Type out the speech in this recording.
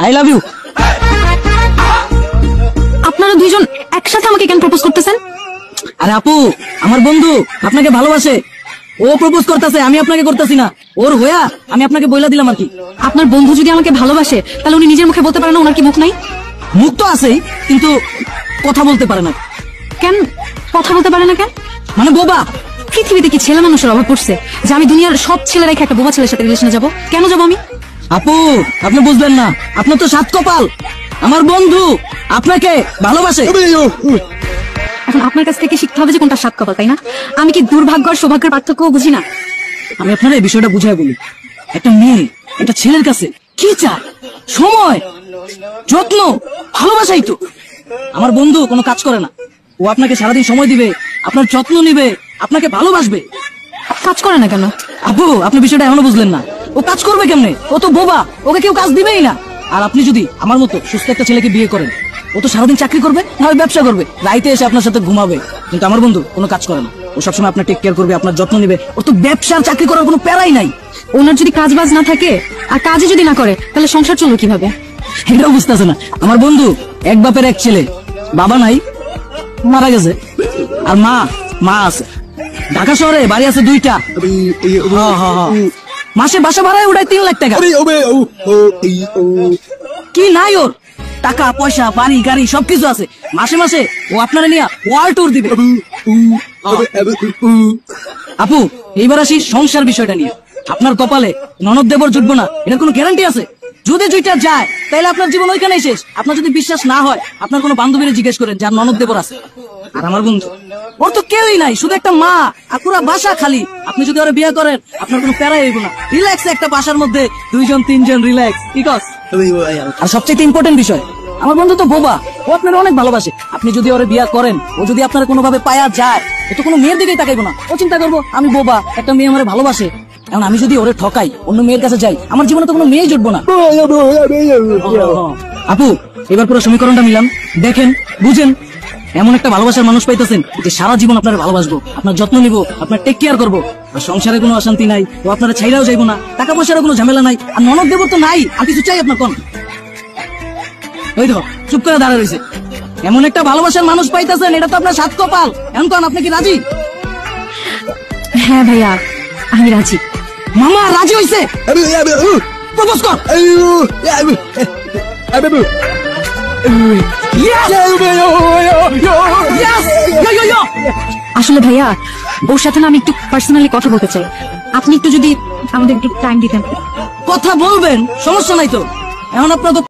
I love you. আপনারা দুইজন একসাথে আমাকে কেন প্রপোজ করতেছেন? আরে আপু, আমার বন্ধু আপনাকে ভালোবাসে, ও প্রপোজ করতেছে, আমি আপনাকে করতেছি না। ওর হইয়া আমি আপনাকে বইলা দিলাম আর কি। আপনার বন্ধু যদি আমাকে ভালোবাসে তাহলে উনি নিজের মুখে বলতে পারে না ওনার কি মুখ নাই? মুখ তো আছেই, কিন্তু কথা বলতে পারে না। কেন কথা বলতে পারে না কেন? মানে বোবা। পৃথিবীতে কি ছেলে মানুষের অভাব পড়ছে যে আমি দুনিয়ার সব ছেলে রেখে একটা বোবা ছেলের সাথে রিলেশনে যাবো? কেন যাবো আমি? আপু, আপনি বুঝলেন না, আপনার তো সাত কপাল। আমার বন্ধু আপনাকে ভালোবাসে। এখন আপনার কাছ থেকে শিখতে হবে যে কোনটা সাত কপাল, তাই না? আমি কি দুর্ভাগ্য আর সৌভাগ্যের পার্থক্য বুঝি না? আমি আপনার এই বিষয়টা বুঝাই বলি। একটা মেয়ে একটা ছেলের কাছে কি চায়? সময়, যত্ন, ভালোবাসাই তো। আমার বন্ধু কোনো কাজ করে না, ও আপনাকে সারাদিন সময় দিবে, আপনার যত্ন নিবে, আপনাকে ভালোবাসবে। কাজ করে না কেন? আপু, আপনি বিষয়টা এখনো বুঝলেন না। ও কাজ করবে কেমনে? ও তো বোবা, ওকে কেউ কাজ দিবেই না। আর আপনি যদি আমার মতো সুস্থ একটা ছেলেকে বিয়ে করেন, ও তো সারাদিন চাকরি করবে, নাহলে ব্যবসা করবে, রাইতে এসে আপনার সাথে ঘুমাবে। কিন্তু আমার বন্ধু কোনো কাজ করে না, ও সবসময় আপনার টেক কেয়ার করবে, আপনার যত্ন নিবে। ওর তো ব্যবসা চাকরি করার কোনো প্যারাই নাই। ওনার যদি কাজ বাজ না থাকে আর কাজে যদি না করে তাহলে সংসার চলবে কিভাবে? এটাও বুঝতেছে না। আমার বন্ধু এক বাপের এক ছেলে, বাবা নাই, মারা গেছে, আর মা আছে। ঢাকা শহরে বাড়ি আছে দুইটা। মাসে বাসা ভাড়ায় উঠায় 3 লাখ টাকা। কি নাই ওর? টাকা পয়সা, বাড়ি গাড়ি সবকিছু আছে। মাসে মাসে ও আপনারা নিয়ে ওয়ার্ল্ড ট্যুর দিবে। আপু, এইবার আসি সংসার বিষয়টা নিয়ে। আপনার কপালে ননদ দেবর জুটবো না, এটার কোনো গ্যারান্টি আছে? যদি দুইটা যায় তাহলে আপনার জীবন ওইখানেই শেষ। আপনার যদি বিশ্বাস না হয়, আপনার কোনো বান্ধবীরা জিজ্ঞেস করেন যার ননদ দেবর আছে। আর আমার বন্ধু, ওর তো কেউই নাই, শুধু একটা মা আর পুরা বাসা খালি। আপনি যদি ওরা বিয়ে করেন, আপনার কোনো প্যারাই হইব না। রিল্যাক্স একটা বাসার মধ্যে 2জন 3জন রিল্যাক্স। ঠিক আছে? আর সবচেয়ে ইম্পর্টেন্ট বিষয়, আমার বন্ধু তো বোবা, ও আপনার অনেক ভালোবাসে। আপনি যদি ওরে বিয়ে করেন, ও যদি আপনার কোনোভাবে পায়া যায়, ও তো কোনো মেয়ের দিকেই তাকাইবো না। ও চিন্তা করবো আমি বোবা, একটা মেয়ে আমার ভালোবাসে। এখন আমি যদি ওরে ঠকাই, অন্য মেয়ের কাছে যাই, আমার জীবনে তো কোনো মেয়েই জুটবো না। আপু, এবার পুরো সমীকরণটা মিলাম, দেখেন, বুঝেন। এমন একটা ভালোবাসার মানুষ পাইতেছেন যে সারা জীবন আপনার ভালোবাসবো, আপনার যত্ন নিবো, আপনার টেক কেয়ার করবো। আর সংসারে কোনো অশান্তি নাই, ও আপনারা ছাইরাও যাইবো না, টাকা পয়সার কোনো ঝামেলা নাই, আর ননদ দেবর তো নাই। আর কিছু চাই আপনার? কোন ওই তো চুপ করে দাঁড়া রয়েছে। এমন একটা ভালোবাসার মানুষ পাইতেছেন, এটা তো আপনার সাত কপাল। এখন কোন আপনি কি রাজি? হ্যাঁ ভাইয়া, আমি রাজি। মামা রাজি হইছে, প্রপোজ কর। আসলে ভাইয়া, ওর সাথে না আমি একটু পার্সোনালি কথা বলতে চাই। আপনি একটু যদি আমাদের একটু টাইম দিতেন। কথা বলবেন, সমস্যা নাই তো। এখন আপনার তো